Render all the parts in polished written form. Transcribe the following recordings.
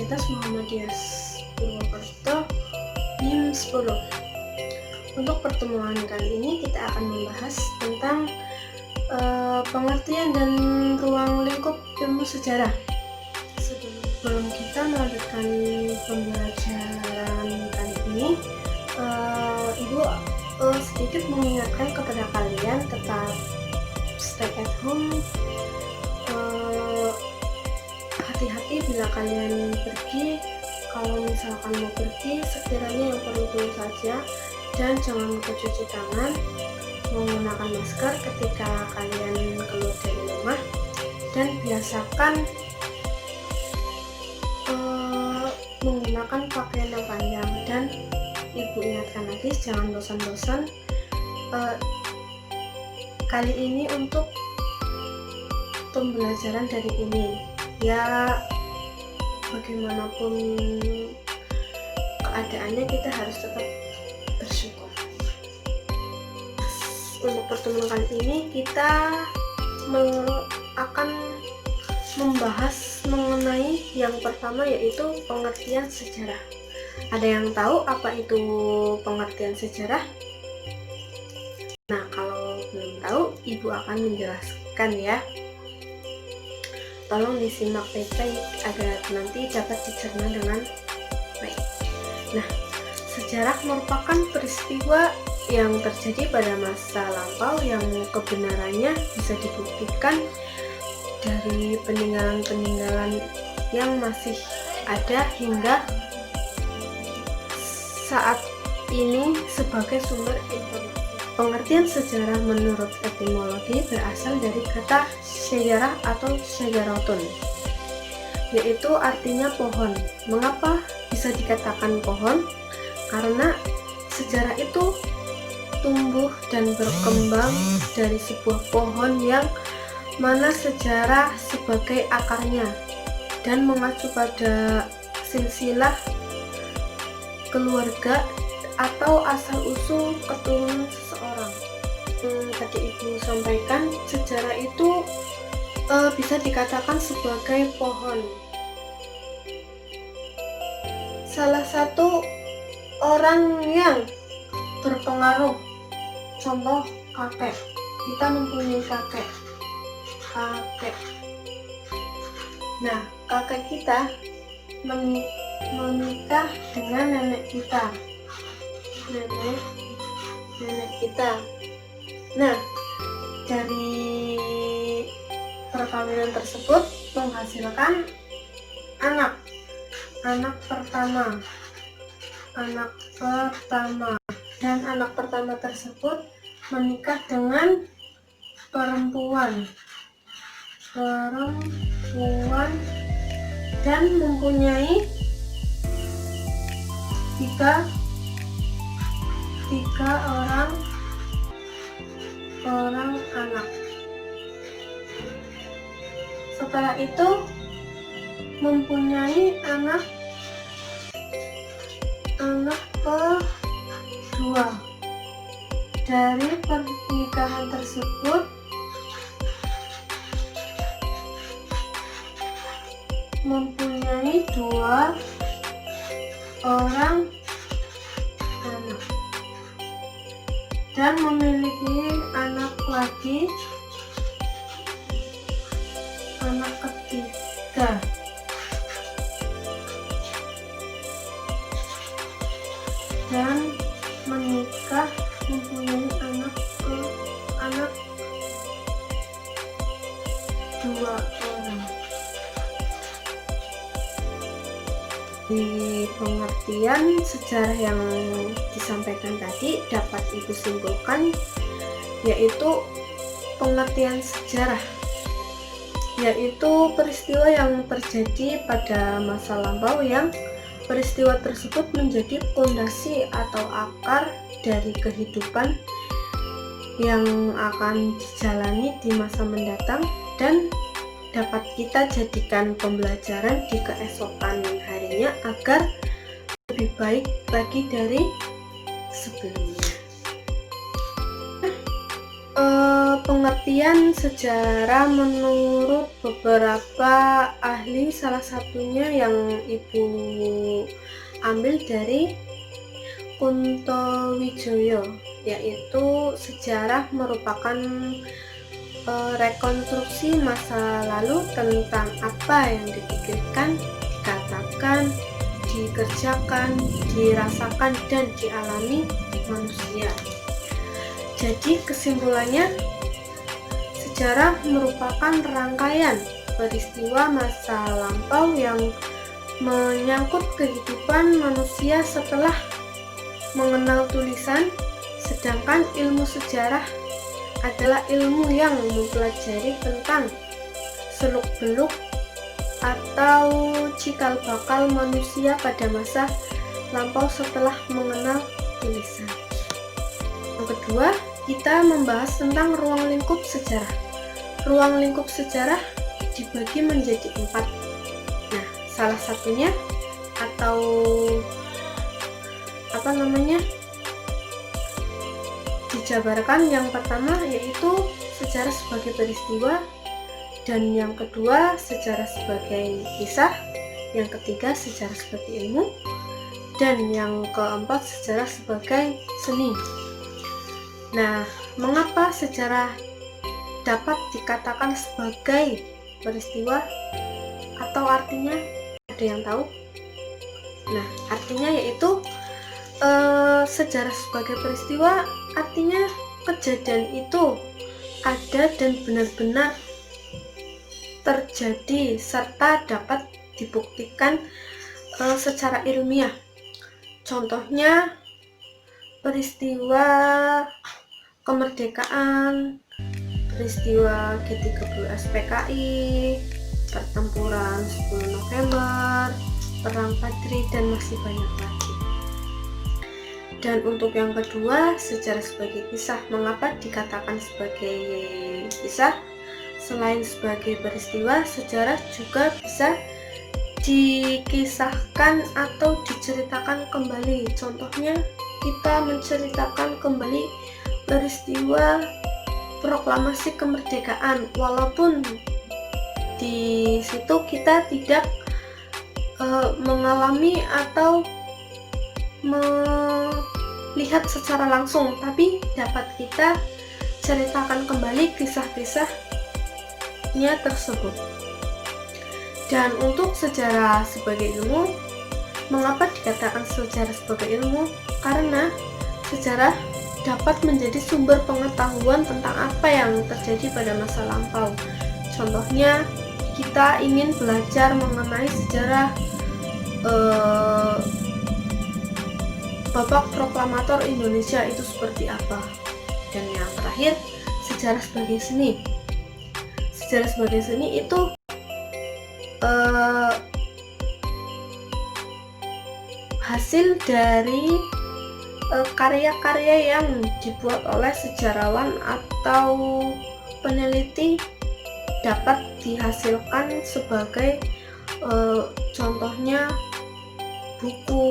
Universitas Muhammadiyah Purwokerto NIM 10. Untuk pertemuan kali ini kita akan membahas tentang pengertian dan ruang lingkup ilmu sejarah. Sebelum kita melanjutkan pembelajaran kali ini, Ibu sedikit mengingatkan kepada kalian tetap stay at home. Hati-hati bila kalian pergi. Kalau misalkan mau pergi, sekiranya yang perlu saja, dan jangan lupa cuci tangan, menggunakan masker ketika kalian keluar dari rumah, dan biasakan menggunakan pakaian yang panjang. Dan Ibu ingatkan lagi, jangan bosan-bosan. Kali ini untuk pembelajaran dari ini, ya bagaimanapun keadaannya kita harus tetap bersyukur. Untuk pertemuan kali ini kita akan membahas mengenai yang pertama, yaitu pengertian sejarah. Ada yang tahu apa itu pengertian sejarah? Nah, kalau belum tahu, Ibu akan menjelaskan ya. Tolong disimak baik-baik agar nanti dapat dicerna dengan baik. Nah, sejarah merupakan peristiwa yang terjadi pada masa lampau yang kebenarannya bisa dibuktikan dari peninggalan-peninggalan yang masih ada hingga saat ini sebagai sumber informasi. Pengertian sejarah menurut etimologi berasal dari kata syajarah atau syajaratun, yaitu artinya pohon. Mengapa bisa dikatakan pohon? Karena sejarah itu tumbuh dan berkembang dari sebuah pohon yang mana sejarah sebagai akarnya dan mengacu pada silsilah keluarga atau asal-usul keturunan seseorang. Tadi Ibu sampaikan, sejarah itu bisa dikatakan sebagai pohon. Salah satu orang yang berpengaruh, contoh kakek. Kita mempunyai kakek. Nah, kakek kita menikah dengan nenek kita. Nenek kita. Nah, dari perkawinan tersebut menghasilkan anak pertama, dan anak pertama tersebut menikah dengan perempuan dan mempunyai tiga orang anak. Setelah itu mempunyai anak kedua. Dari pernikahan tersebut mempunyai 2 orang anak dan memiliki anak lagi, anak ketiga. Dan menikah mempunyai anak 2 orang. Di pengertian sejarah yang disampaikan tadi dapat Ibu simpulkan, yaitu pengertian sejarah, yaitu peristiwa yang terjadi pada masa lampau yang peristiwa tersebut menjadi fondasi atau akar dari kehidupan yang akan dijalani di masa mendatang dan dapat kita jadikan pembelajaran di keesokan harinya agar lebih baik lagi dari sebelumnya. Pengertian sejarah menurut beberapa ahli, salah satunya yang Ibu ambil dari Kunto Wijoyo, yaitu sejarah merupakan rekonstruksi masa lalu tentang apa yang dipikirkan, dikatakan, dikerjakan, dirasakan, dan dialami manusia. Jadi kesimpulannya, sejarah merupakan rangkaian peristiwa masa lampau yang menyangkut kehidupan manusia setelah mengenal tulisan, sedangkan ilmu sejarah adalah ilmu yang mempelajari tentang seluk-beluk atau cikal bakal manusia pada masa lampau setelah mengenal tulisan. Yang kedua, kita membahas tentang ruang lingkup sejarah. Ruang lingkup sejarah dibagi menjadi 4. Nah, salah satunya atau dijabarkan yang pertama yaitu sejarah sebagai peristiwa, dan yang kedua sejarah sebagai kisah, yang ketiga sejarah sebagai ilmu, dan yang keempat sejarah sebagai seni. Nah, mengapa sejarah dapat dikatakan sebagai peristiwa atau artinya? Ada yang tahu? Nah, artinya yaitu sejarah sebagai peristiwa artinya kejadian itu ada dan benar-benar terjadi serta dapat dibuktikan secara ilmiah. Contohnya peristiwa kemerdekaan, peristiwa G30 SPKI, pertempuran 10 November, Perang Padri, dan masih banyak lagi. Dan untuk yang kedua, sejarah sebagai kisah. Mengapa dikatakan sebagai kisah? Selain sebagai peristiwa, sejarah juga bisa dikisahkan atau diceritakan kembali. Contohnya, kita menceritakan kembali peristiwa proklamasi kemerdekaan, walaupun di situ kita tidak mengalami atau melihat secara langsung, tapi dapat kita ceritakan kembali kisah-kisahnya tersebut. Dan untuk sejarah sebagai ilmu, mengapa dikatakan sejarah sebagai ilmu? Karena sejarah dapat menjadi sumber pengetahuan tentang apa yang terjadi pada masa lampau. Contohnya, kita ingin belajar mengenai sejarah Babak Proklamator Indonesia itu seperti apa. Dan yang terakhir, sejarah sebagai seni. Sejarah sebagai seni itu hasil dari karya-karya yang dibuat oleh sejarawan atau peneliti, dapat dihasilkan sebagai contohnya buku,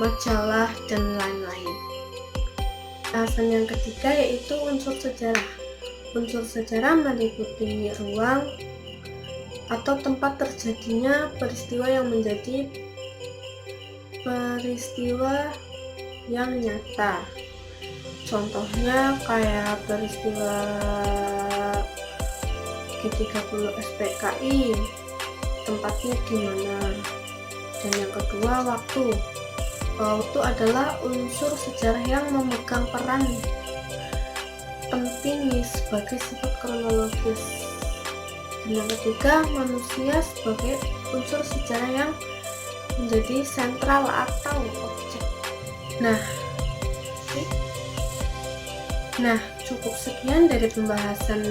majalah, dan lain-lain. Alasan yang ketiga yaitu unsur sejarah. Unsur sejarah meliputi ruang atau tempat terjadinya peristiwa yang menjadi peristiwa yang nyata. Contohnya kayak peristiwa G30 SPKI, tempatnya di mana. Dan yang kedua, waktu. Waktu adalah unsur sejarah yang memegang peran penting sebagai sifat kronologis. Dan yang ketiga, manusia sebagai unsur sejarah yang menjadi sentral atau objek. Nah, cukup sekian dari pembahasan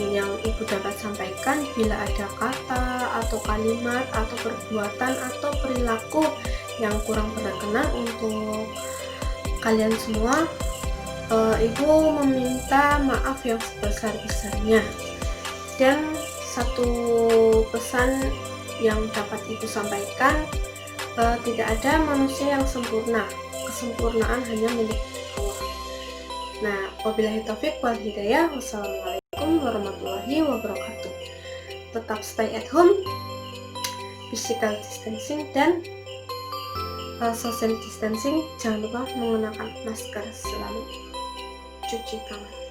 yang Ibu dapat sampaikan. Bila ada kata atau kalimat atau perbuatan atau perilaku yang kurang berkenan untuk kalian semua, Ibu meminta maaf yang sebesar-besarnya. Dan satu pesan yang dapat Ibu sampaikan, tidak ada manusia yang sempurna. Kesempurnaan hanya milik Allah. Nah, wabillahi taufik wal hidayah. Wassalamualaikum warahmatullahi wabarakatuh. Tetap stay at home, physical distancing dan social distancing. Jangan lupa menggunakan masker selalu, cuci tangan.